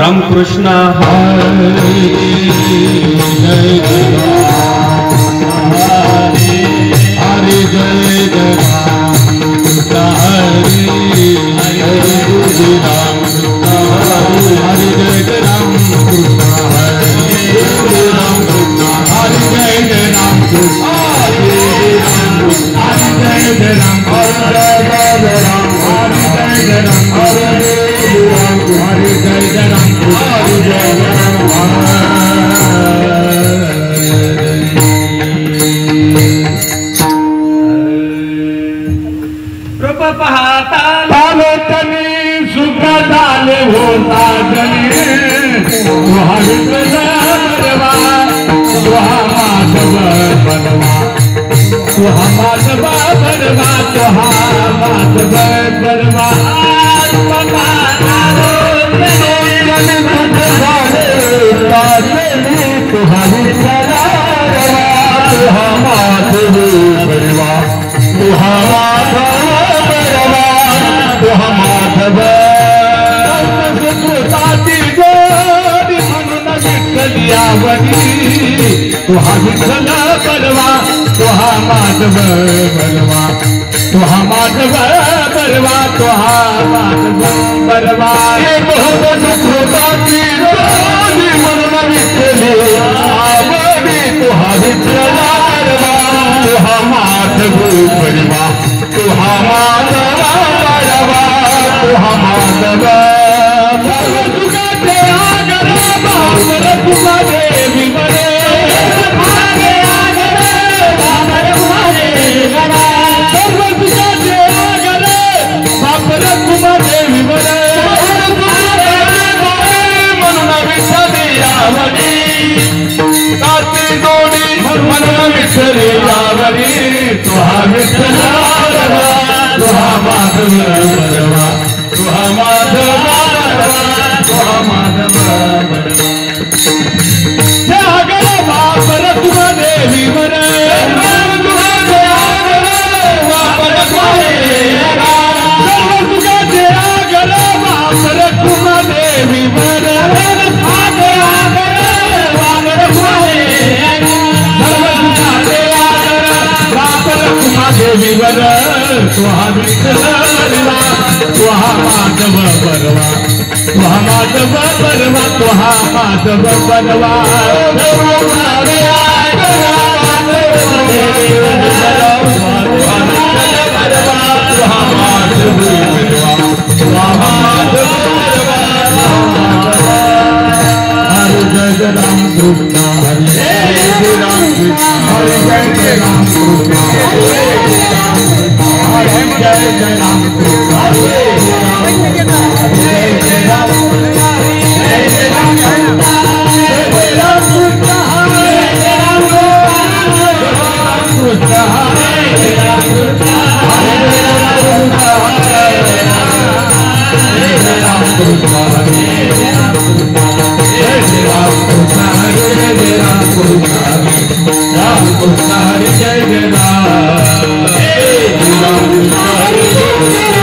राम कृष्ण हरे जय हरे जय जय राम हरे जय राम हरे जय जय राम हरे जय जय राम तुहा विठ्ठल बलवा तुहा माधव बलवा तुहा माधव बलवा तुहा माधव बलवा हे बहुत दुखोताची रोजी म्हणून विठ्ठले आवडी तुहा विठ्ठल बलवा तुहा माधव बलवा तुहा माधव बलवा तुहा माधव तुझे आगरा बाबर तुझा देवी बरे तुहा विठ्ठल तुहा माधव बलवा तुहा माधव तुहा माधव जागर बापर तुहा देवी वर बापर तुझे आगर बापर तुहा देवी वर देवी वर तुहा विठ्ठल बलवा तुहा माधव बलवा तुहा माधव बलवा तुहा माधव बलवा हरे जय राम कृष्ण हरे राम कृष्ण हरे जय राम कृष्ण हरे जय राम कृष्ण हरे जय राम Hare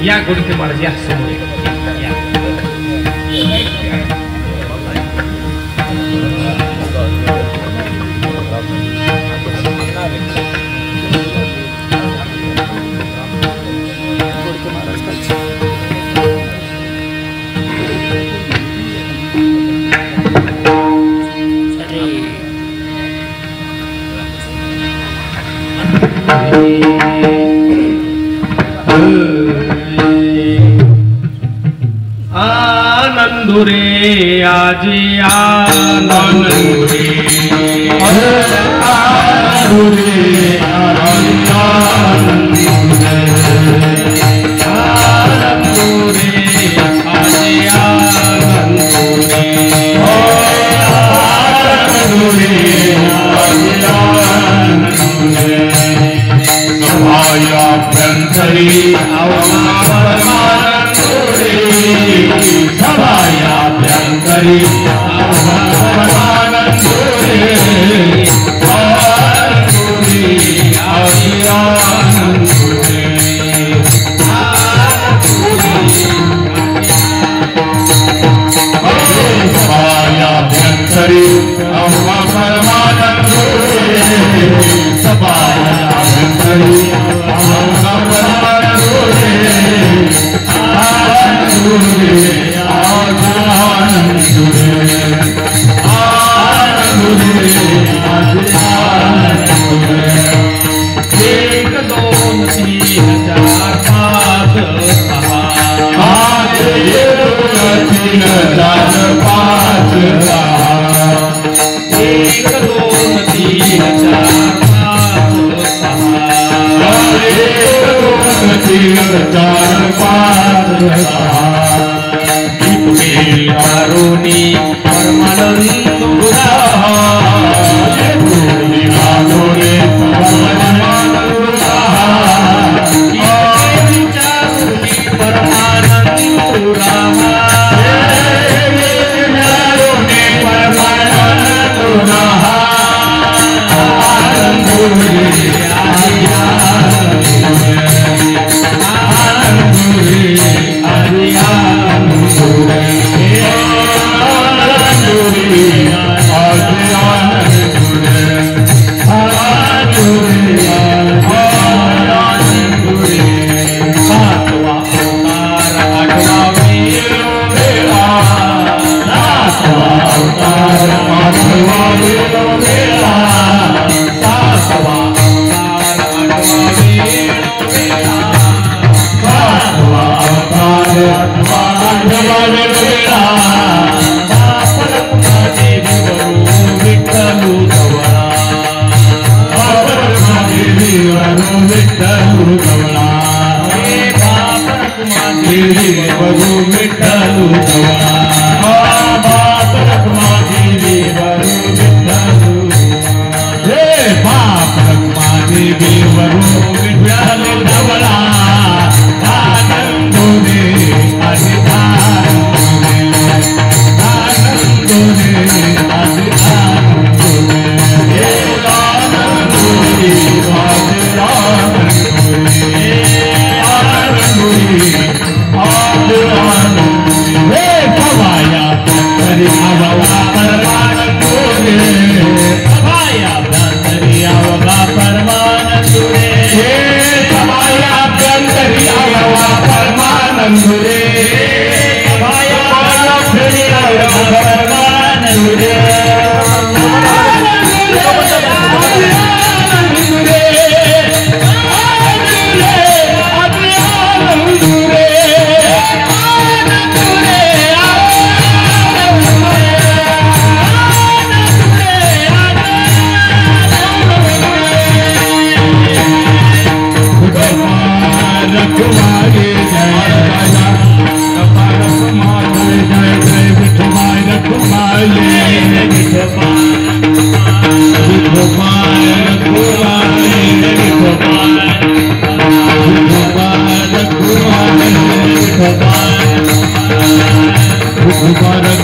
या गुरुते महाराज या समोर या. आनंदुरे आजी आनंदुरे आनंदुरे आनंदुरे आनंदुरे आजी आनंदुरे आनंदुरे आजी आनंदुरे सभायाभ्यंतरी अवमानंदुरे सभायाभ्यंतरी अवमानंदुरे आनंदुरे आजी आनंदुरे सभायाभ्यंतरी अवमानंदुरे सभायाभ्यंतरी एक दोन तीन चार पाच सहा तीन चार पाच सहा एक दोन तीन चार पाच सहा तीन चार पाच करुणी परमानंद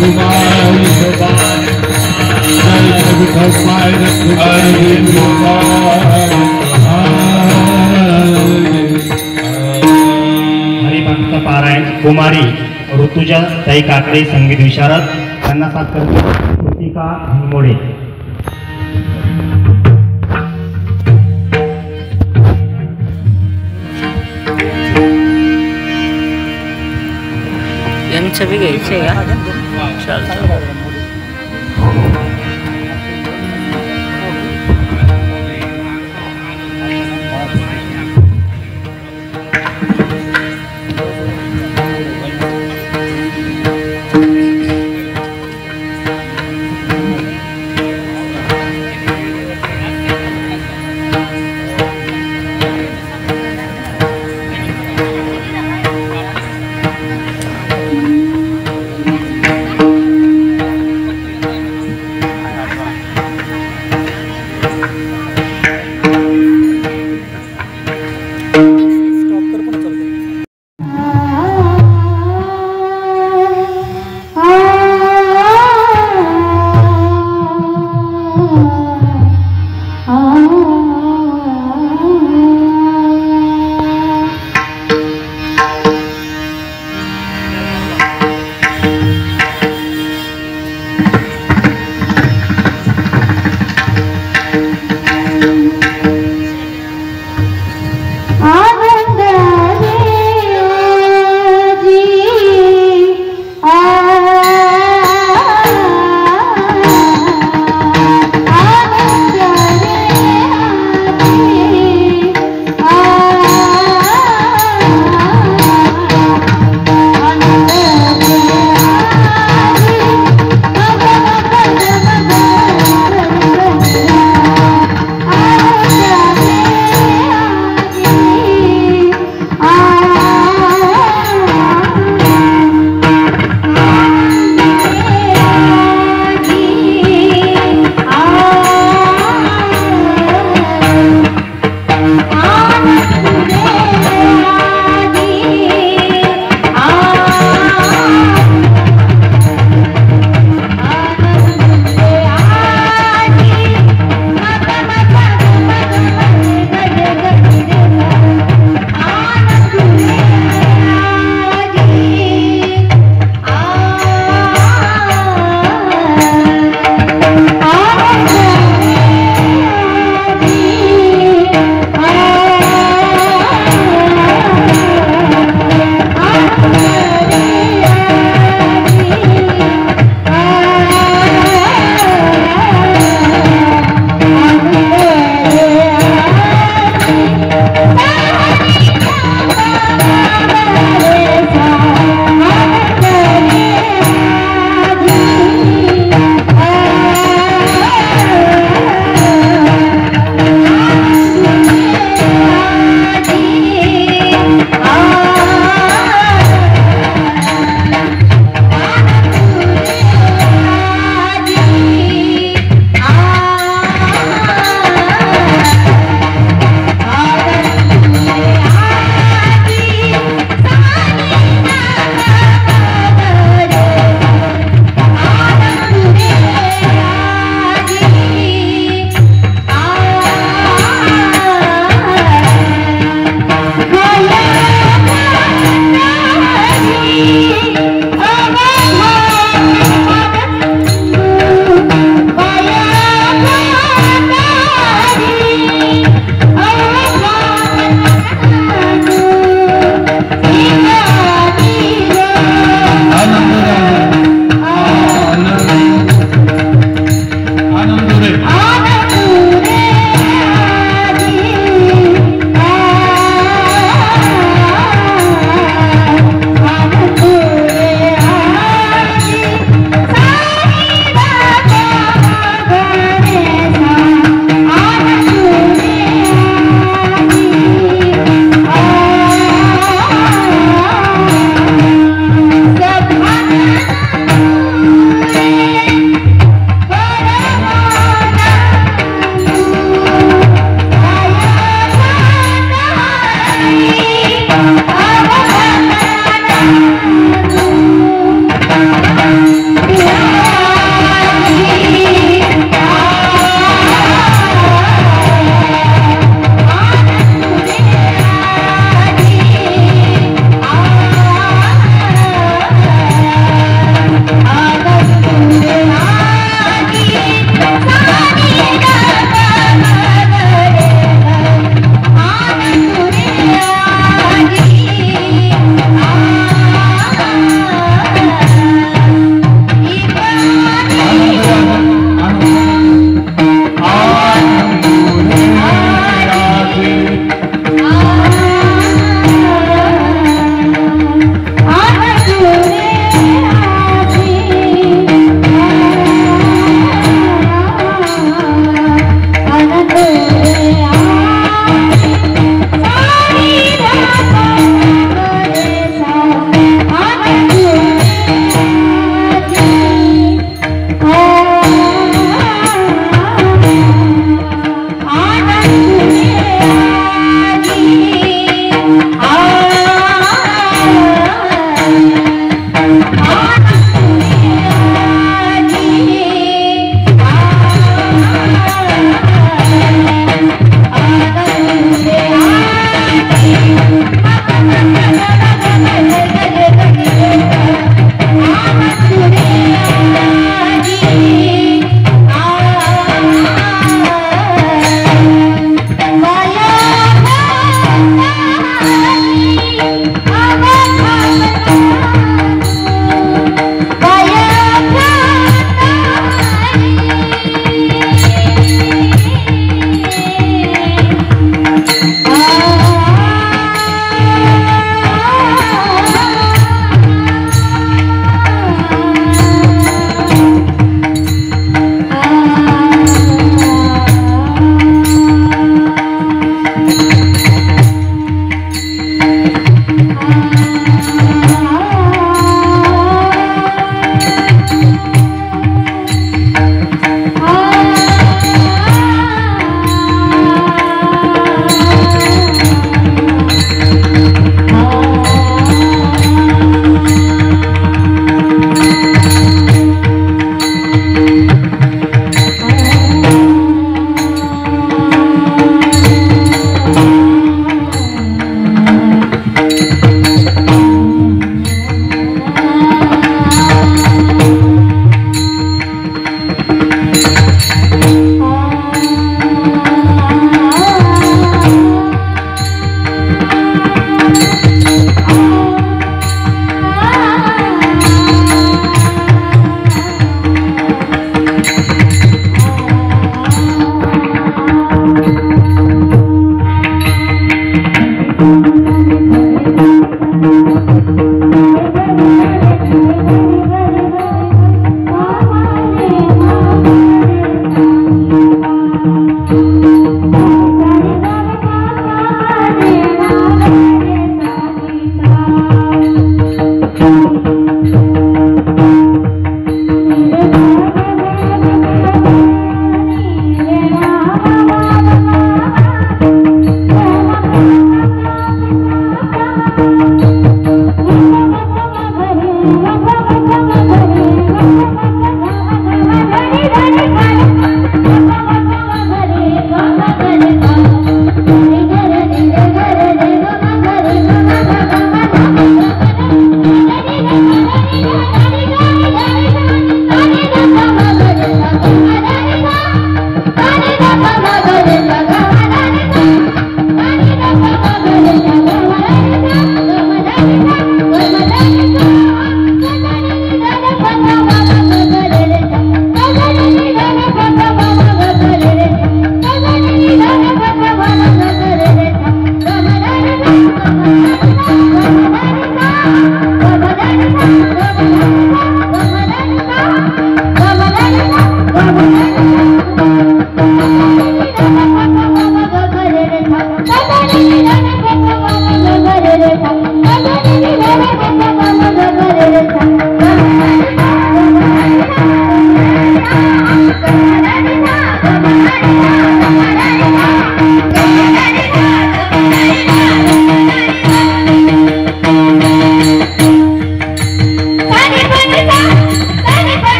रखुमाई गोपाल जय विठुमाई रखुमाई गोपाल हरिभक्त पारायण कुमारी ऋतुजा ताई काकडे संगीत विशारद त्यांना साथ करते कृतिका भिंगमोडे. यांचं बी घ्यायचं आहे का चालतं.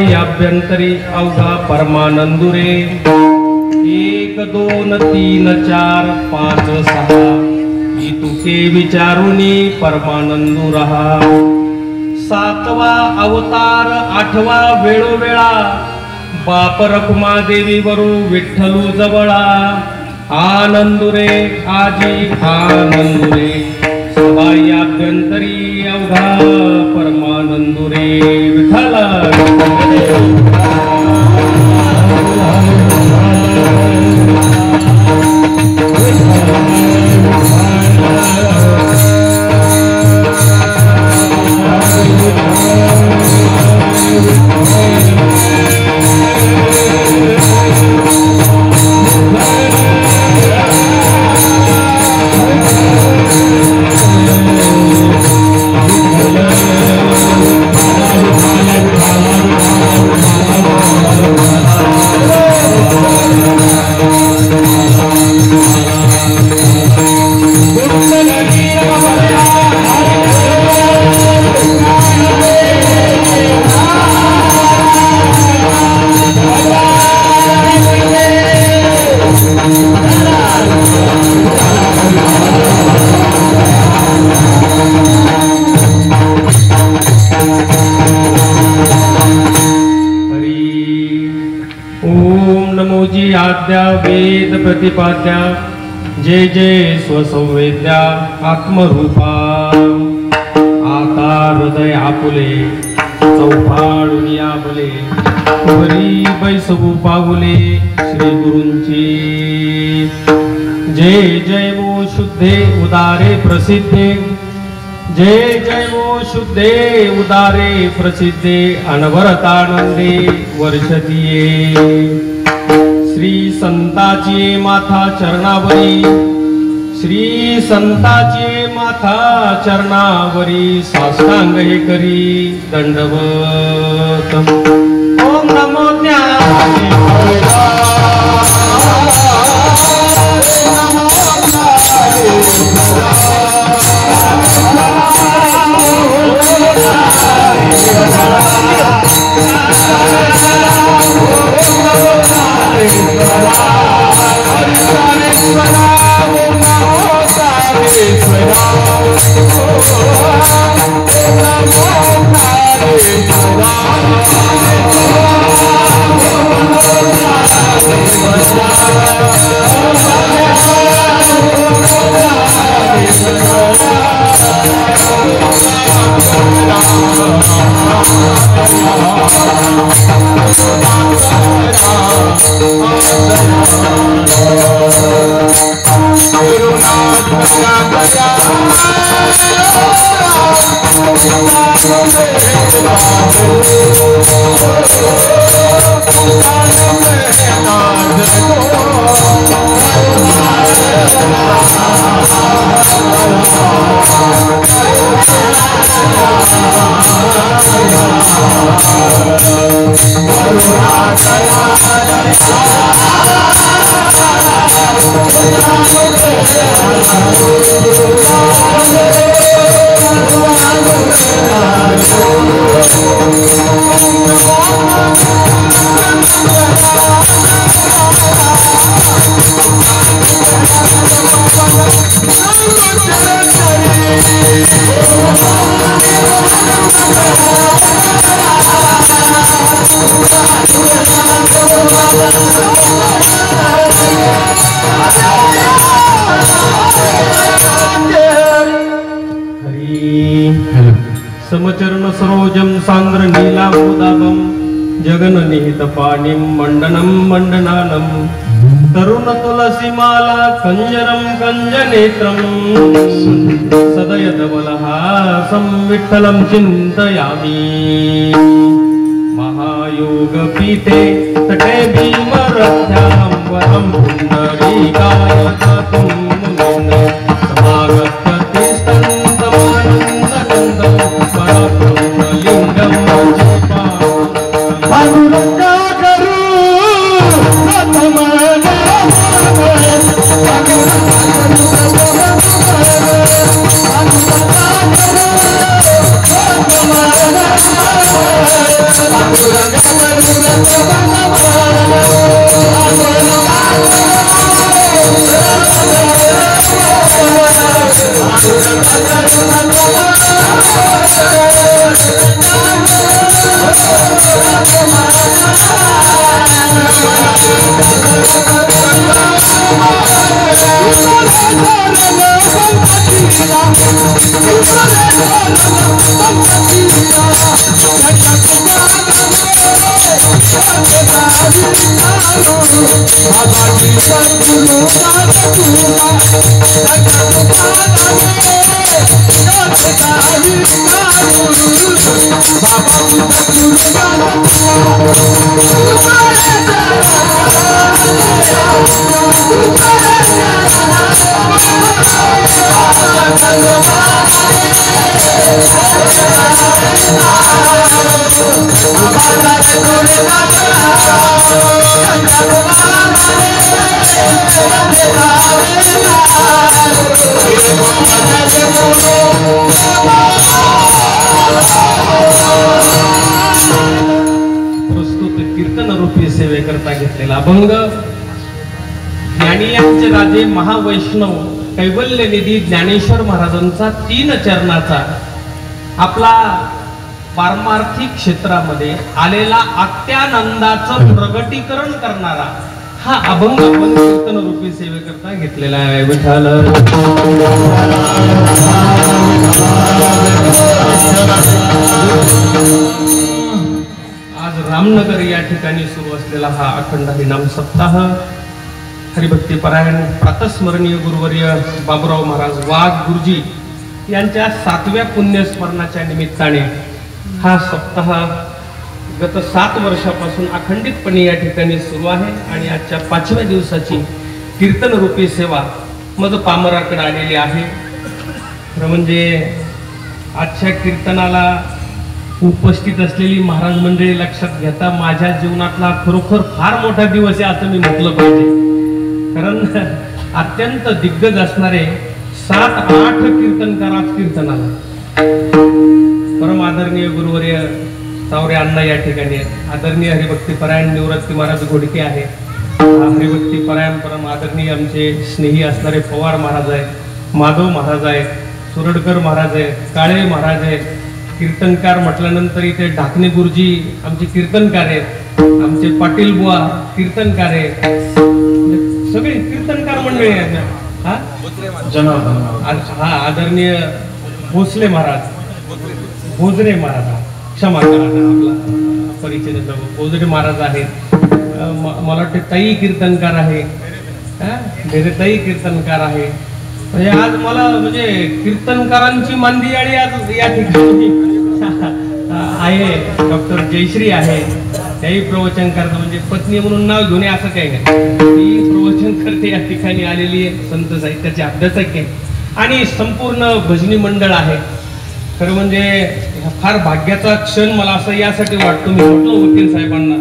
सभाई अभ्यंतरी अवघा परमानंदुरे 1 2 3 4 5 6 तुके विचारुनी परमानंदू रहा 7वा अवतार 8वा वेळोवेळा बाप रखुमादेवी वरू विठ्ठलू जवळा आनंदुरे आजी आनंदुरे सबाई अभ्यंतरी अवघा परमानंदुरे विठ्ठल आद्या वेद प्रतिपाद्या जय जय स्वसंवेद्या आत्मरूपा आता हृदय आपुले चौफाळून आबले वरी बैसवू पाऊले श्री गुरूंची जय जय वो शुद्धे उदारे प्रसिद्धे जय जय वो शुद्धे उदारे प्रसिद्धे अनवरतानंदे वर्षतीये श्री संताची माथा चरणावरी श्री संताची माथा चरणावरी साष्टांग हे करी दंडवत ओम नमो समचरण सरोजम सांद्र नीलामुदाभम जगननिहित पाणिं मंडनं मंडनानं तरुण तुलसी माला कंजरं कंजनेत्रं सदयधवलहासं विठ्ठलं चिन्तयामि महायोग पीठे तटे भीमरथ्यां वरं पुण्डरीकाय दातुं मुनिन्द्र समागत्य तिष्ठन्तमानन्दकन्दं परब्रह्मलिङ्गं पांडुरंगा करू पांडुरंगा प्रस्तुत कीर्तन रूपी सेवेकरता घेतलेला अभंग ज्ञानी यांचे राजे महावैष्णव कैवल्य निधी ज्ञानेश्वर महाराजांचा 3 चरणाचा आपला पारमार्थिक क्षेत्रामध्ये आलेला आत्यानंदाचं प्रगटीकरण करणारा हा अभंग आपण कीर्तन रूपी सेवेकरता घेतलेला आहे. विठ्ठल आज रामनगर या ठिकाणी सुरू असलेला हा अखंड हरिनाम सप्ताह हरिभक्तीपरायण प्रातस्मरणीय गुरुवर्य बाबुराव महाराज वाघ गुरुजी यांच्या 7व्या पुण्यस्मरणाच्या निमित्ताने हा सप्ताह गत 7 वर्षापासून अखंडितपणे या ठिकाणी सुरू आहे आणि आजच्या 5व्या दिवसाची कीर्तन रूपी सेवा मग पामराकडे आलेली आहे. खरं म्हणजे आजच्या कीर्तनाला उपस्थित असलेली महाराज मंडळी लक्षात घेता माझ्या जीवनातला खरोखर फार मोठा दिवस आहे असं मी म्हटलं पाहिजे. कारण अत्यंत दिग्गज असणारे 7-8 कीर्तनकार आज कीर्तनाला परम आदरणीय गुरुवर्य सावरे अण्णा या ठिकाणी आहेत. आदरणीय हरिभक्तीपरायण निवृत्ती महाराज घोडके आहे. हरिभक्तीपरायण परम आदरणीय आमचे स्नेही असणारे पवार महाराज आहेत, माधव महाराज आहेत, सुरडकर महाराज आहेत, काळे महाराज आहेत. कीर्तनकार म्हटल्यानंतर इथे ढाकणे गुरुजी आमचे कीर्तनकार आहेत, आमचे पाटील बुवा कीर्तनकार आहेत, सगळे कीर्तनकार मंडळी आहेत. हा आदरणीय भोसले महाराज, भोजरे महाराज, क्षमा करा आपला परिचय देतो, भोजरे महाराज आहेत. मला वाटते ताई कीर्तनकार आहे, ताई कीर्तनकार आहे. म्हणजे आज मला म्हणजे कीर्तनकारांची मांदियाळी आज या ठिकाणी आहे. डॉक्टर जयश्री आहे, त्याही प्रवचन करतात. म्हणजे पत्नी म्हणून नाव घेऊन असं काही नाही, ती प्रवचन करते या ठिकाणी आलेली आहे. संत साहित्याचे अभ्यासक आहे आणि संपूर्ण भजनी मंडळ आहे. खरं म्हणजे फार भाग्याचा क्षण मला असं यासाठी वाटतो. मी म्हटलो वकील साहेबांना,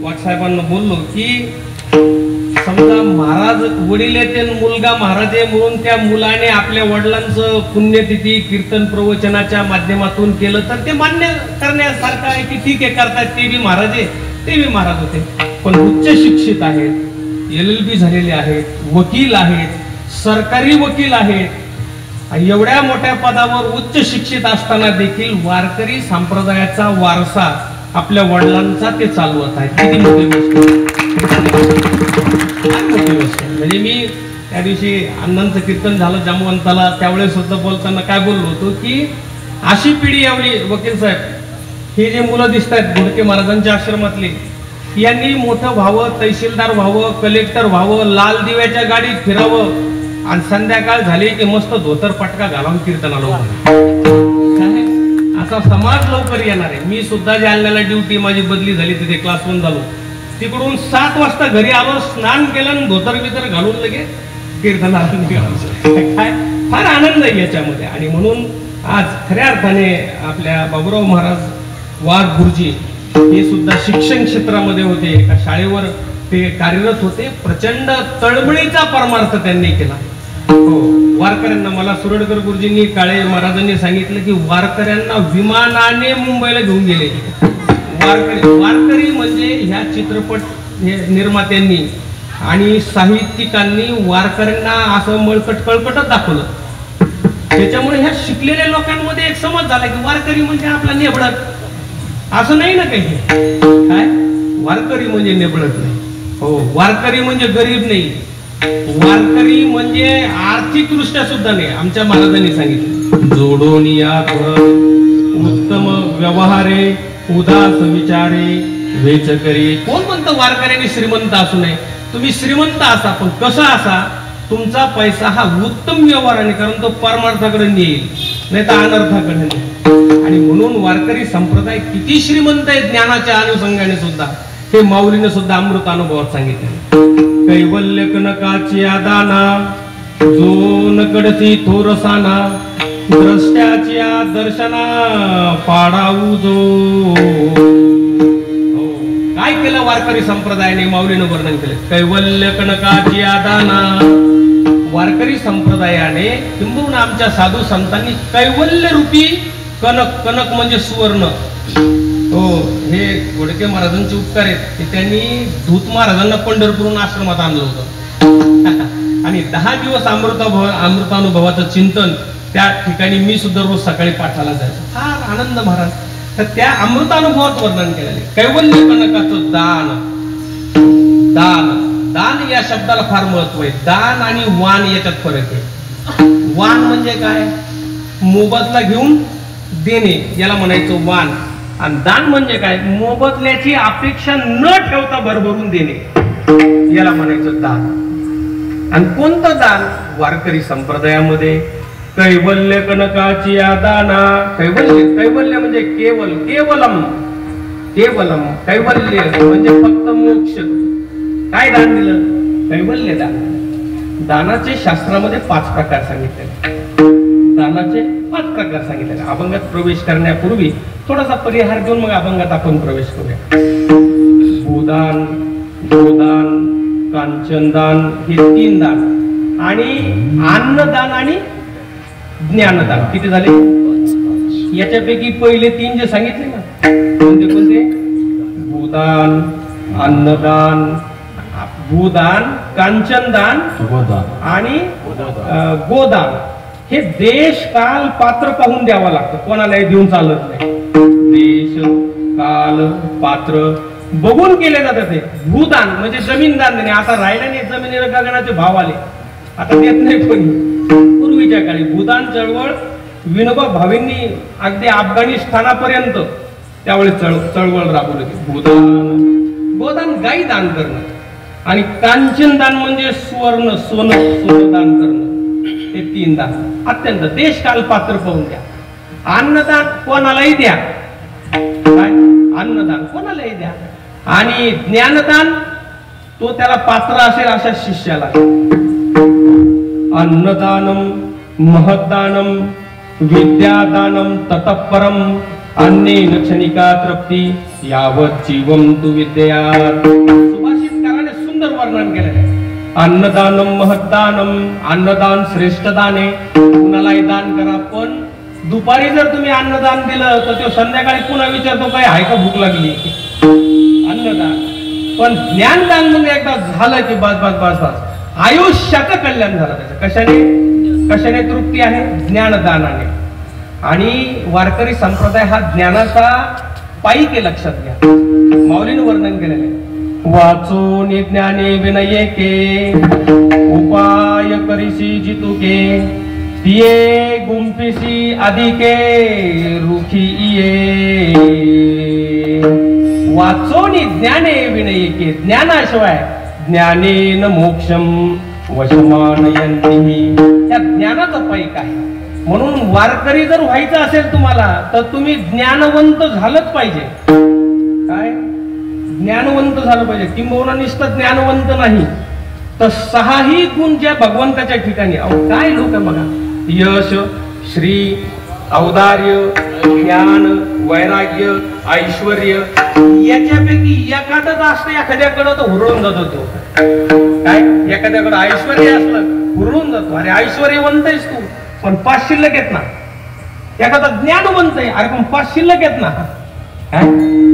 वाघ साहेबांना बोललो की समजा महाराज वडील येते, मुलगा महाराज आहे म्हणून त्या मुलाने आपल्या वडिलांचं पुण्यतिथी कीर्तन प्रवचनाच्या माध्यमातून केलं तर ते मान्य करण्यासारखं आहे की ठीक आहे करतात, ते बी महाराज आहे, ते बी महाराज होते. पण उच्च शिक्षित आहेत, LLB झालेले आहेत, वकील आहेत, सरकारी वकील आहेत. एवढ्या मोठ्या पदावर उच्च शिक्षित असताना देखील वारकरी संप्रदायाचा वारसा आपल्या वडिलांचा ते चालवत आहे. किती मोठी गोष्ट, मोठी गोष्ट. म्हणजे मी त्या दिवशी अण्णांचं कीर्तन झालं जामवंताला, त्यावेळेस सुद्धा बोलताना काय बोललो होतो की अशी पिढी यावली वकील साहेब, हे जे मुलं दिसत आहेत घोडके महाराजांच्या आश्रमातले, यांनी मोठं व्हावं, तहसीलदार व्हावं, कलेक्टर व्हावं, लाल दिव्याच्या गाडीत फिरावं आणि संध्याकाळ झाली की मस्त धोतर पटका घालून कीर्तनाला असा समाज लवकर येणार आहे. मी सुद्धा जालन्याला ड्युटी माझी बदली झाली, तिथे क्लास 1 झालो. तिकडून 7 वाजता घरी आलो, स्नान केलं आणि धोतर बितर घालून लगेच कीर्तनाला निघालो. काय फार आनंद आहे याच्यामध्ये. आणि म्हणून आज खऱ्या अर्थाने आपल्या बाबुराव महाराज वाघ गुरुजी हे सुद्धा शिक्षण क्षेत्रामध्ये होते, एका शाळेवर ते कार्यरत होते. प्रचंड तळमळीचा परमार्थ त्यांनी केला. हो, वारकऱ्यांना मला सुरडकर गुरुजींनी, काळे महाराजांनी सांगितलं की वारकऱ्यांना विमानाने मुंबईला घेऊन गेले. वारकरी म्हणजे ह्या चित्रपट निर्मात्यांनी आणि साहित्यिकांनी वारकऱ्यांना असं मळकट कळकटच दाखवलं. त्याच्यामुळे ह्या शिकलेल्या लोकांमध्ये एक समज झाला की वारकरी म्हणजे आपला नेबडत, असं नाही ना काही. काय वारकरी म्हणजे नेबडत नाही. हो, वारकरी म्हणजे गरीब नाही, वारकरी म्हणजे आर्थिक दृष्ट्या सुद्धा नाही. आमच्या महाराजांनी सांगितलं, जोडून या उत्तम व्यवहारे उदास विचारे वेच करी. कोण म्हणतं वारकऱ्यांनी श्रीमंत असू नये? तुम्ही श्रीमंत असा, पण कसा असा? तुमचा पैसा हा उत्तम व्यवहाराने, कारण तो परमार्थाकडे नेईल, नाही तर अनर्थाकडे नेईल. आणि म्हणून वारकरी संप्रदाय किती श्रीमंत आहे ज्ञानाच्या अनुषंगाने सुद्धा, हे माऊलीने सुद्धा अमृत अनुभवात सांगितले. कैवल्य कनकाची दाना जो नकडती थोरसाना, द्रष्ट्याची दर्शना पाडाऊ जो. काय केलं वारकरी संप्रदायाने? माऊलीनं वर्णन केलं. कैवल्य कनकाची दाना, वारकरी संप्रदायाने किंबहुना आमच्या साधू संतांनी कैवल्य रूपी कनक, कनक म्हणजे सुवर्ण. हो, हे गोडके महाराजांचे उपकार आहेत की त्यांनी धूत महाराजांना पंढरपूरहून आश्रमात आणलं होतं आणि 10 दिवस अमृतानुभवाचं चिंतन त्या ठिकाणी मी सुद्धा रोज सकाळी पाठाला जायचो. फार आनंद महाराज. तर त्या अमृतानुभवात वर्णन केलेले कैवल्य कनकाचं दान. दान, दान या शब्दाला फार महत्व आहे. दान आणि वान याच्यात फरक आहे. वान म्हणजे काय? मोबदला घेऊन देणे, याला म्हणायचं वान. आणि दान म्हणजे काय? मोबदल्याची अपेक्षा न ठेवता भरभरून देणे, याला म्हणायचं दान. आणि कोणतं दान? वारकरी संप्रदायामध्ये कैवल्य कनकाची दाना. कैवल्य, कैवल्य म्हणजे केवल, केवलम, केवलम. कैवल्य म्हणजे फक्त मोक्ष. काय दान दिलं? कैवल्य दान. दानाचे शास्त्रामध्ये 5 प्रकार सांगितले. दानाचे 5 प्रकार सांगितले. अभंगात प्रवेश करण्यापूर्वी थोडासा परिहार घेऊन मग अभंगात आपण प्रवेश करूया. भूदान, गोदान, कांचनदान हे 3 दान, आणि अन्नदान आणि ज्ञानदान. किती झाले? याच्यापैकी पहिले 3 जे सांगितले ना, कोणते कोणते? भूदान, अन्नदान, भूदान, कांचनदान आणि गोदान. हे देश काल पात्र पाहून द्यावं लागतं, कोणालाही देऊन चालत नाही. देश काल पात्र बघून केले जातात. ते भूदान म्हणजे जमीन दान देणे. आता राहिला नाही, जमिनीला गगनाचे भाव आले, आता देत नाही कोणी. पूर्वीच्या काळी भूदान चळवळ विनोबा भावेंनी अगदी अफगाणिस्तानापर्यंत त्यावेळी चळवळ राबवली होती. भूदान, गोदान गाई दान करणं, आणि कांचन दान म्हणजे सुवर्ण, सोनं दान करणं. हे 3 दान अत्यंत देश काल पात्र पाहून द्या. अन्नदान कोणालाही द्या. काय? अन्नदान कोणालाही द्या. आणि ज्ञानदान तो त्याला पात्र असेल अशा शिष्याला. अन्नदानम महदानम विद्यादानम ततःपरम अन्नेन क्षणिका तृप्ती यावत जीवम तु विद्यात. सुभाषितकाराने सुंदर वर्णन केलेलं आहे. अन्नदानम महदानम, अन्नदान श्रेष्ठ दाने. कुणालाही दान करा, पण दुपारी जर तुम्ही अन्नदान दिलं तर तो संध्याकाळी पुन्हा विचारतो काय आहे का भूक लागली. अन्नदान. पण ज्ञानदान म्हणजे एकदा झालं की बस बस बस बस आयुष्याचं कल्याण झालं त्याचं. कशाने तृप्ती आहे? ज्ञानदानाने. आणि वारकरी संप्रदाय हा ज्ञानाचा पायी के, लक्षात घ्या. माऊलीने वर्णन केलेलं आहे. वाचो ज्ञाने विनये के, उपाय करिसी जितुके, तिये गुंफिसी अधिके रुखी ये. वाचोनी ज्ञाने विनये के, ज्ञानाशिवाय ज्ञानेन मोक्षम वशमानयंती. त्या ज्ञानाचं पायी काय? म्हणून वारकरी जर व्हायचं असेल तुम्हाला तर तुम्ही ज्ञानवंत झालंच पाहिजे. काय? ज्ञानवंत झालं पाहिजे. किंबहुना नुसतं ज्ञानवंत नाही तर 6ही गुण ज्या भगवंताच्या ठिकाणी. काय लोक बघा, यश, श्री, औदार्य, ज्ञान, वैराग्य, ऐश्वर्य, याच्यापैकी एखादं असतं एखाद्याकडं तर हुरळून जातो तो. काय? एखाद्याकडं ऐश्वर्य असलं हुरळून जातो. अरे ऐश्वर्यवंत आहेस तू, पण 5 शिल्लक येत ना. एखादा ज्ञानवंत आहे, अरे पण 5 शिल्लक येत ना.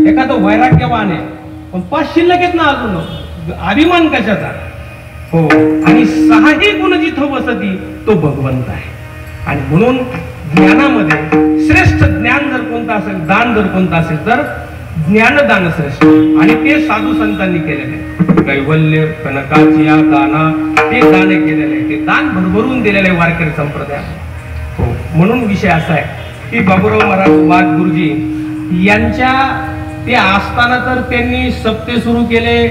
एखादं वैराग्यवान आहे, पण 5 शिल्लक येत ना अजून. अभिमान कशाचा? हो. आणि 6ही गुण जिथं वसती तो भगवंत आहे. आणि म्हणून ज्ञानामध्ये श्रेष्ठ ज्ञान जर कोणतं असेल, दान जर कोणतं असेल तर ज्ञानदान श्रेष्ठ. आणि ते साधू संतांनी केलेले. कैवल्य कनकाची दाना ते दान केलेलं आहे, ते दान भरभरून दिलेलं आहे वारकरी संप्रदाय. हो, म्हणून विषय असा आहे की बाबूराव महाराज वाघ गुरुजी यांच्या ते असताना तर त्यांनी सप्ते सुरू केले,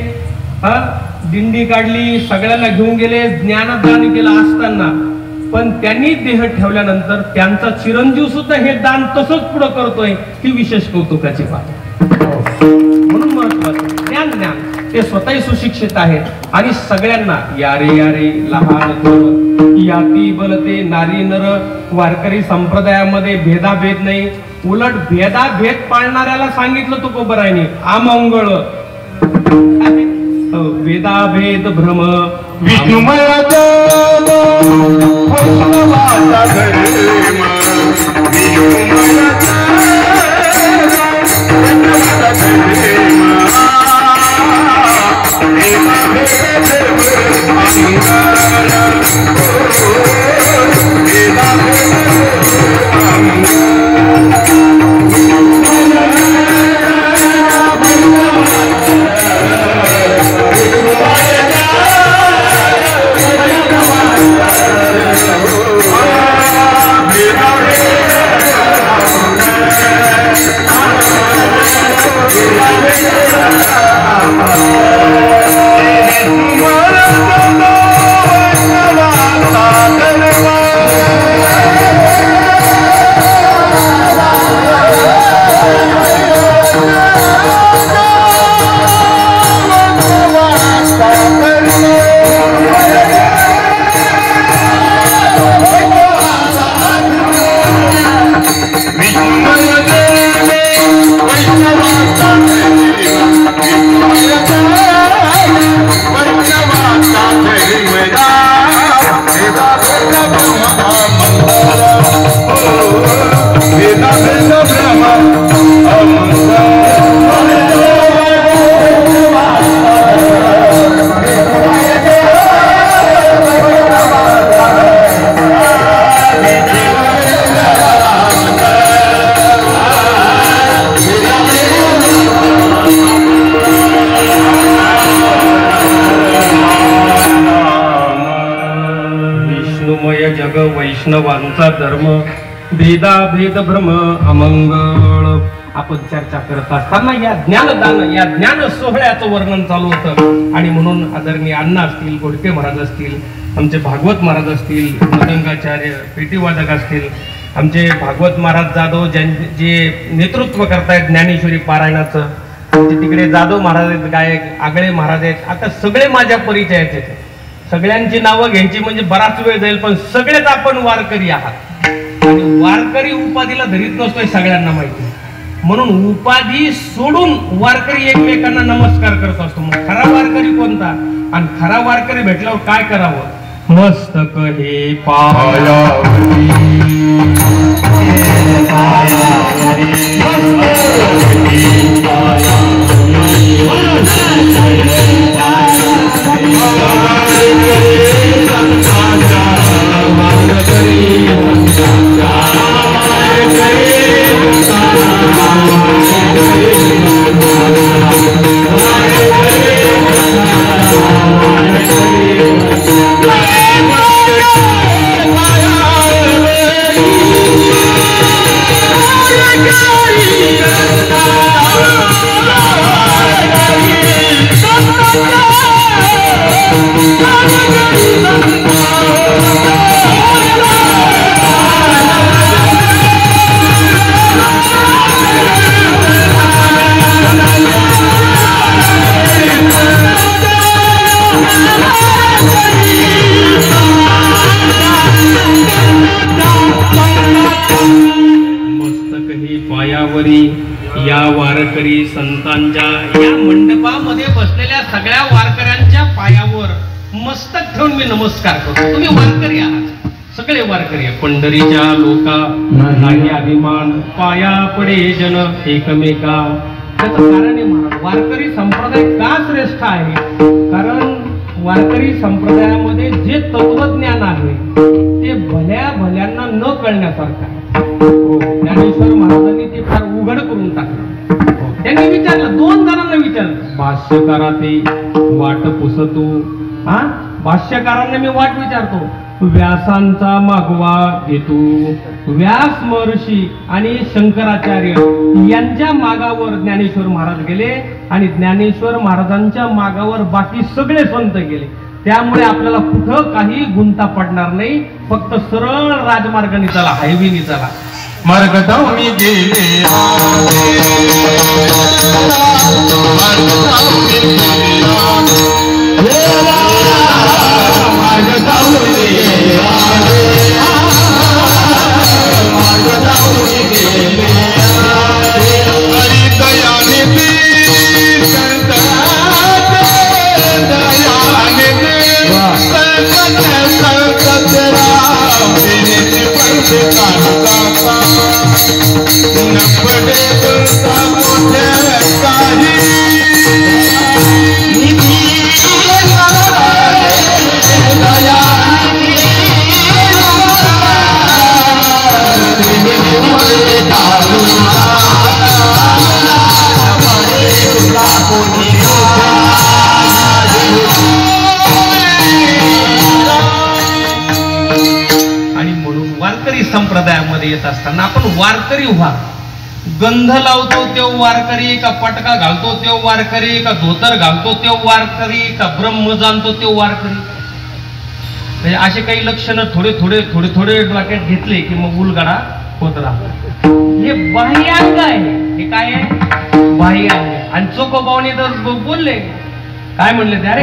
दिंडी काढली, सगळ्यांना घेऊन गेले, ज्ञानदान केलं असताना, पण त्यांनी देह ठेवल्यानंतर त्यांचा चिरंजीव सुद्धा हे दान तसंच पुढं करतोय, ही विशेष कौतुकाची बात. म्हणून महत्वाचं ज्ञान ते स्वतःही सुशिक्षित आहेत आणि सगळ्यांना यारे यारे लहान थोर याती बलते नारी नर, वारकरी संप्रदायामध्ये भेदाभेद नाही, उलट भेदाभेद पाळणाऱ्याला सांगितलं तुकोबरायने अमंगळ. वेदाभेद भ्रम जग वैष्णवांचा धर्म, भेदाभेद भ्रम अमंगळ. आपण चर्चा करत असताना या ज्ञानदान या ज्ञान सोहळ्याचं वर्णन चालू होतं आणि म्हणून आदरणीय अण्णा असतील, गोडके महाराज असतील, आमचे भागवत महाराज असतील, मृदंगाचार्य पेटीवादक असतील, आमचे भागवत महाराज जाधव जे नेतृत्व करतायत ज्ञानेश्वरी पारायणाचं, तिकडे जाधव महाराज आहेत, गायक आगळे महाराज आहेत, आता सगळे माझ्या परिचयाचे. सगळ्यांची नावं घ्यायची म्हणजे बराच वेळ जाईल, पण सगळेच आपण वारकरी आहात आणि वारकरी उपाधीला धरीत नसतोय सगळ्यांना माहिती. म्हणून उपाधी सोडून वारकरी एकमेकांना नमस्कार करत असतो. मग खरा वारकरी कोणता आणि खरा वारकरी भेटल्यावर काय करावं? मस्तक हे पायावरी या वारकरी संतांच्या या मंडपामध्ये बसलेल्या सगळ्या वारकऱ्यांच्या पायावर मस्तक ठेवून मी नमस्कार करतो. तुम्ही वारकरी आहात, सगळे वारकरी. पंढरीच्या लोका नाही अभिमान, पाया पडे जन एकमेका. त्याचं कारण आहे महाराज, वारकरी संप्रदाय का श्रेष्ठ आहे? कारण वारकरी संप्रदायामध्ये जे तत्वज्ञान आहे ते भल्या भल्यांना न कळण्यासारखं आहे. ज्ञानेश्वर महाराजांनी ते फार उघड करून टाकलं. त्यांनी विचारलं, 2 जणांना विचारलं, भाष्यकारा ते वाट पुसतू भाष्यकारांना मी वाट विचारतो. व्यासांचा मागोवा घेतो. व्यास महर्षी आणि शंकराचार्य यांच्या मागावर ज्ञानेश्वर महाराज गेले आणि ज्ञानेश्वर महाराजांच्या मागावर बाकी सगळे संत गेले. त्यामुळे आपल्याला कुठं काही गुंता पडणार नाही. फक्त सरळ राजमार्गाने चला, हायवेने चला. मार्ग धावणी गेले संप्रदायामध्ये येत असताना आपण वारकरी व्हा. गंध लावतो तो वारकरी का पटका घालतो तो वारकरी का धोतर घालतो तो वारकरी का ब्रह्म जाणतो तो वारकरी. म्हणजे असे काही लक्षणं थोडे थोडे थोडे थोडे डोक्यात घेतले की मग उलगडा होत राहतो. हे बाह्यांग आहे. हे काय आहे? बाह्यांग. आणि चोकोबावने तर बोलले काय म्हणले ते, अरे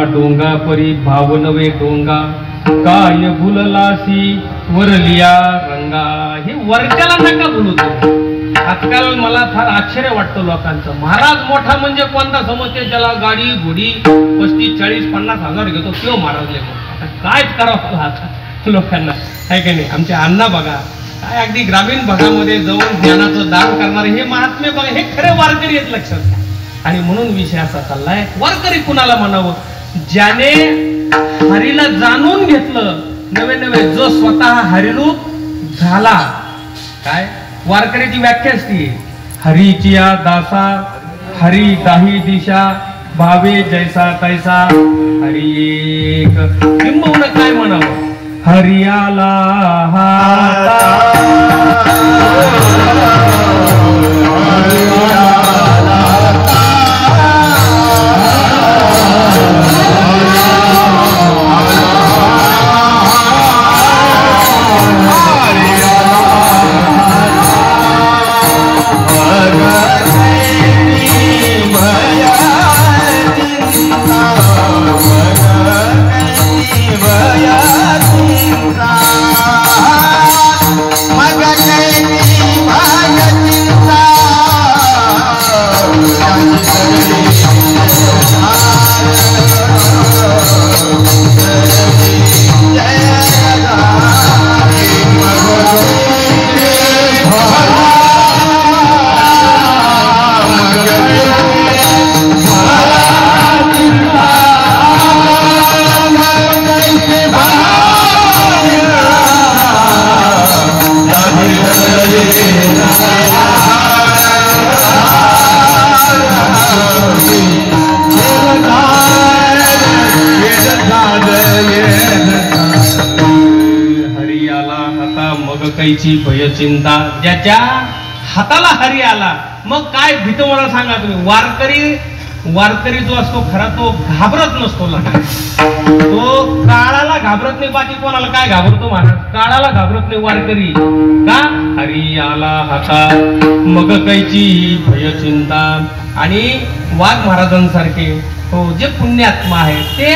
डोंगा परी भावनवे डोंगा काय भुललासी वरलिया रंगा. हे वरच्याला नका बोलतो. आजकाल मला फार आश्चर्य वाटतं लोकांचं. महाराज मोठा म्हणजे कोणता समजते? ज्याला गाडी घोडी 35-40-50 हजार घेतो तो महाराज लेखो. आता कायच करावं आता लोकांना, आहे का नाही? आमच्या अण्णा बघा काय अगदी ग्रामीण भागामध्ये जाऊन ज्ञानाचं दान करणारे हे महात्मे बघा, हे खरे वारकरी आहेत लक्षात. आणि म्हणून विषय असा चाललाय, वारकरी कुणाला म्हणावं? ज्याने हरीला जाणून घेतलं, नवे नवे जो स्वतः हरिरूप झाला. काय वारकरीची व्याख्या असते? हरीची या दासा हरी दाही दिशा भावे जैसा तैसा हरी एक. किंबहुना काय म्हणावं? हरियाला कैची भय चिंता. ज्याच्या हाताला हरी आला मग काय भीतो मला सांगा तुम्ही. वारकरी वारकरी जो असतो खरा तो घाबरत नसतो लग्न. तो काळाला घाबरत नाही, बाकी कोणाला काय घाबरतो महाराज? काळाला घाबरत नाही वारकरी. का? हरी आला हातात मग कैची भय चिंता. आणि वाघ महाराजांसारखे हो जे पुण्यात्मा आहे ते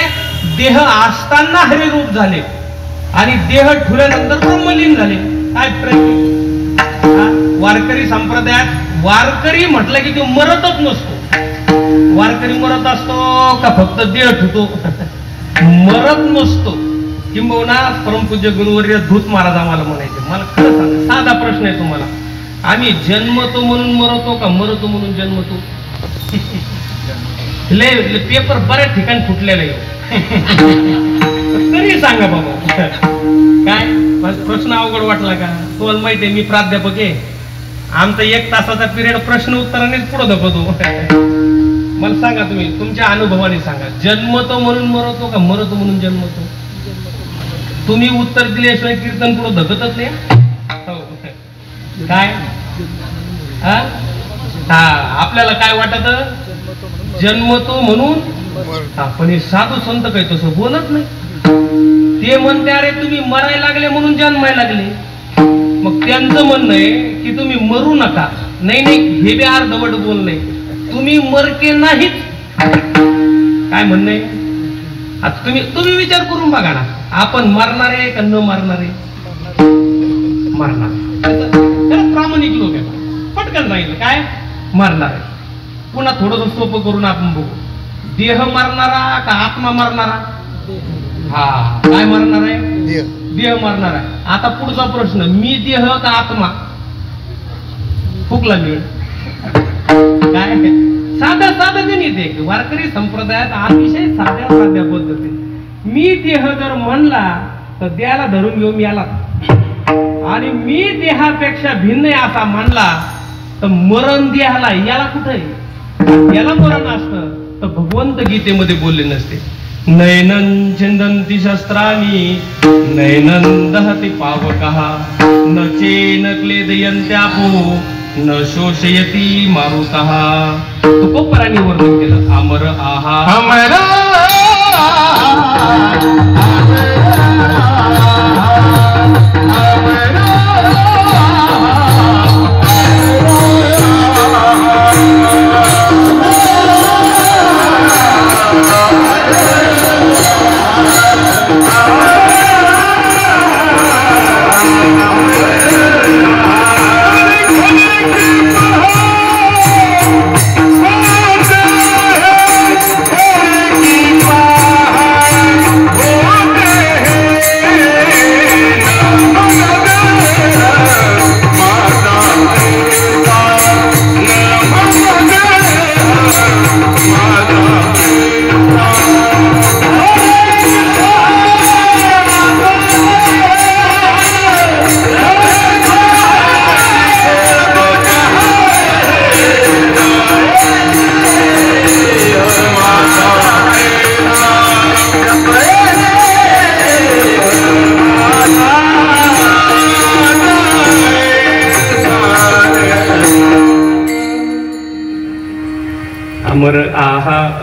देह असताना हरिरूप झाले आणि देह ठुल्यानंतर ब्रह्मलीन झाले. काय प्रश्न? वारकरी संप्रदायात वारकरी म्हटलं की तो मरतच नसतो. वारकरी मरत असतो का फक्त देह ठुतो? मरत नसतो. किंबहुना परमपूज्य गुरुवर्य धूत महाराज आम्हाला म्हणायचे, मला खरं सांगा, साधा प्रश्न आहे तुम्हाला, आम्ही जन्मतो म्हणून मरतो का मरतो म्हणून जन्मतो? पेपर बऱ्याच ठिकाणी फुटलेला आहे. तरी सांगा बाबा, काय प्रश्न अवघड वाटला का? तुम्हाला माहिती आहे मी प्राध्यापक आहे, आमचा 1 तासाचा पिरियड प्रश्न उत्तरानेच पुढे धपतो. मला सांगा तुम्ही तुमच्या अनुभवाने सांगा, जन्मतो म्हणून मरतो का मरतो म्हणून जन्मतो? तुम्ही उत्तर दिल्याशिवाय कीर्तन पुढे धकतच नाही. काय हा आपल्याला काय वाटत? जन्मतो म्हणून. पण हे साधू संत काही तसं बोलत नाही. ते म्हणते अरे तुम्ही मरायला लागले म्हणून जन्मायला लागले. मग त्यांचं म्हणणं आहे की तुम्ही मरू नका. नाही नाही, हे बी अर्धवट बोलणे, तुम्ही मरके नाहीत. काय म्हणणं आहे? आता तुम्ही विचार करून बघा ना, आपण मरणार आहे का न मरणार आहे? मरणार. प्रामाणिक लोक आहे, पटकन सांगितलं काय मरणार आहे. पुन्हा थोडस सोपं करून आपण बघू, देह मरणारा का आत्मा मरणारा? हा, काय मरणार आहे? देह मरणार आहे. आता पुढचा प्रश्न, मी देह का आत्मा? फुकला मी. काय साधा साधा गणित आहे. वारकरी संप्रदायात अतिशय साध्या पद्धतीने मी देह जर म्हणला तर देहाला धरून घेऊन याला, आणि मी देहापेक्षा भिन्न आहे असा मानला तर मरण देहाला. याला कुठे याला मरण असतं तर भगवंत गीतेमध्ये बोलले नसते. नैनं छिंदन्ति शस्त्राणि नैनं दहति पावकः न चेन क्लेदयन्त्यापो न शोषयति मारुतः. तुकोपरांनी वर्णन केलं, अमर आहा अमर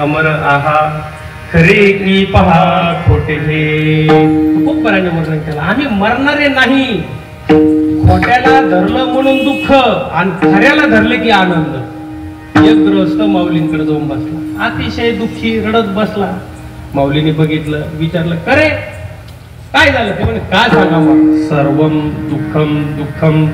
अमर आहा खरे की पहा खोटे हे. खूप बऱ्याने वर्णन केलं. आम्ही मरणारे नाही. खोट्याला धरलं म्हणून दुःख आणि खऱ्याला धरले की आनंद. एक गृहस्थ माऊलींकडे जाऊन बसला, अतिशय दुःखी रडत बसला. माऊलीने बघितलं, विचारलं, करे काय झालं? ते म्हणे, काय सांगा मग? सर्वम दुःखम दुःखम.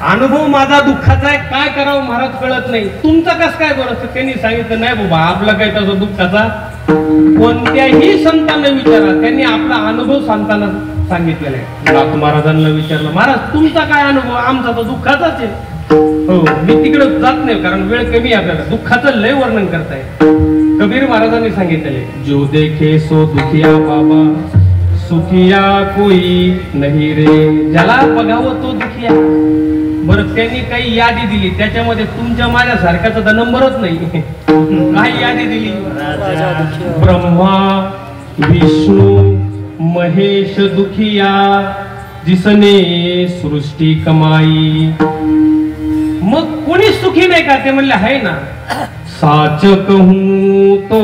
अनुभव माझा दुःखाचा आहे, काय करावं महाराज कळत नाही. तुमचं कसं काय बरं? त्यांनी सांगितलं, नाही बाबा आपला काही तसं दुःखाचा कोणत्याही संतांना विचारा, त्यांनी आपला अनुभव संतांना सांगितलेला आहे. नाथ महाराजांना विचारलं, महाराज तुमचा काय अनुभव? आमचा तर दुःखाचाच आहे. हो, मी तिकडे जात नाही कारण वेळ कमी आहे आपल्याला. दुःखाचं लय वर्णन करताय. कबीर महाराजांनी सांगितलेले, जो देखे सो दुखिया बाबा सुखिया कोई नाही रे. ज्याला बघावं तो दुखिया. बरं, त्यांनी काही यादी दिली, त्याच्यामध्ये तुमच्या माझ्यासारख्याचा तर नंबरच नाही. काही यादी दिली, ब्रह्मा विष्णू महेश दुखिया जिसने सृष्टी कमाई. मग कोणी सुखी नाही का? ते म्हणले आहे ना. साच कहूँ तो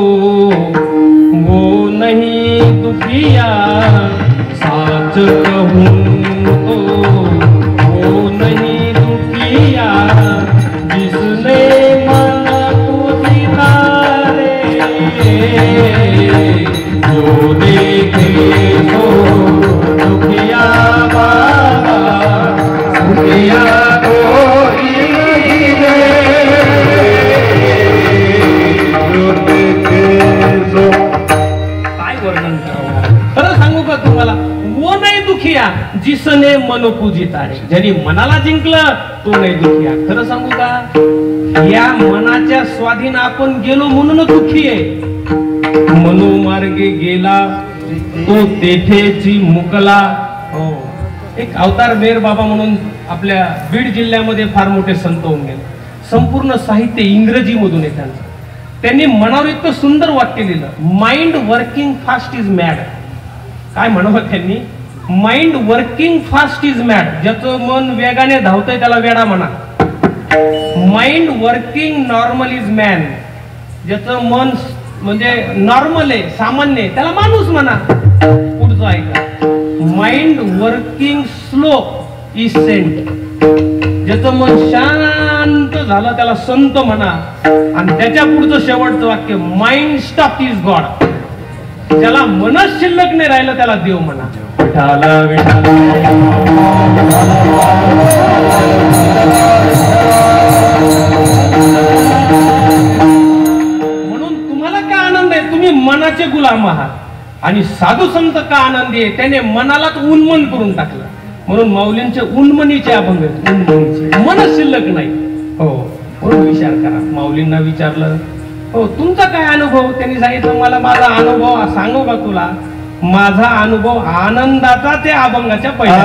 वो नहीं दुखिया, साच कहूँ तो वो नहीं दुखिया, जिसने मन को जीता रे, जो देखे तो दुखिया बाबा, दुखिया तुम्हाला वो नाही दुखिया जिसने मन पूजिता रे, ज्याने मनाला जिंकलं तो नाही दुखिया. खरं सांगू का, या मनाच्या स्वाधीन आपण गेलो म्हणून दुखी आहे. मनोमार्गे गेला तो तेथेची मुकला. हो, एक अवतार मेर बाबा म्हणून आपल्या बीड जिल्ह्यामध्ये फार मोठे संत होऊन गेले. संपूर्ण साहित्य इंग्रजी मधून आहे त्यांचं. त्यांनी मनावर इतकं सुंदर वाक्य लिहिलं, mind working fast is mad. काय म्हणावं त्यांनी, mind working fast is mad. ज्याचं मन वेगाने धावतंय त्याला वेडा म्हणा. Mind working normal is man. ज्याचं मन म्हणजे नॉर्मल आहे, सामान्य आहे, त्याला माणूस म्हणा. पुढचं ऐका, mind working slow is saint. ज्याचं मन शांत झालं त्याला संत म्हणा. आणि त्याच्या पुढचं शेवटचं वाक्य, माइंड स्टॉप इज गॉड. ज्याला मनच शिल्लक नाही राहिलं त्याला देव म्हणा. विठाला विठाला. म्हणून तुम्हाला काय आनंद आहे, तुम्ही मनाचे गुलाम आहात. आणि साधू संत का आनंदी आहे, त्याने मनालाच उन्मन करून टाकलं. म्हणून माऊलींचे उन्मनीचे अभंग आहेत, उन्मनीचे. मनच शिल्लक नाही. हो, म्हणून विचार करा. माऊलींना विचारलं, हो तुमचा काय अनुभव? त्यांनी सांगितलं, मला माझा अनुभव सांगू का तुला? माझा अनुभव आनंदाचा ते अभंगाच्या पहिल्या.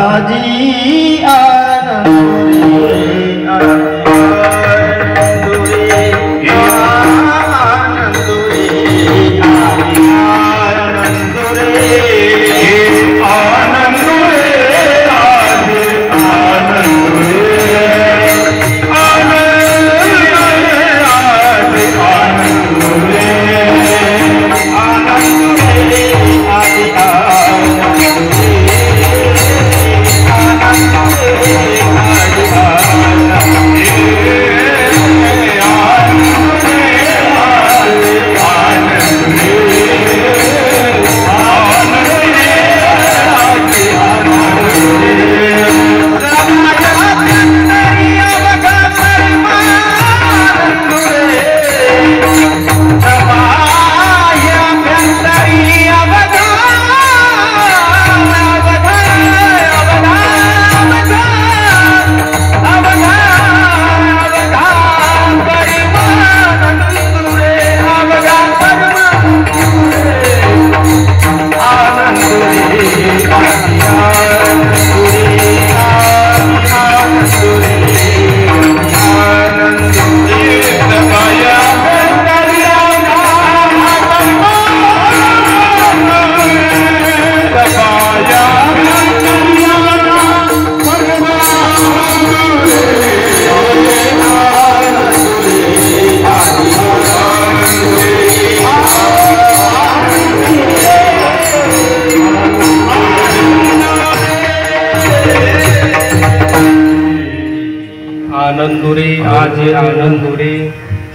आनंदुरे आज आनंदुरे,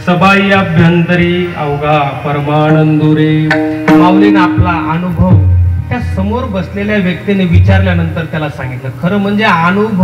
सबाई अभ्यंतरी अवघा परमानंदुरे. माऊलीने आपला अनुभव त्या समोर बसलेल्या व्यक्तीने विचारल्यानंतर त्याला सांगितलं. खरं म्हणजे अनुभव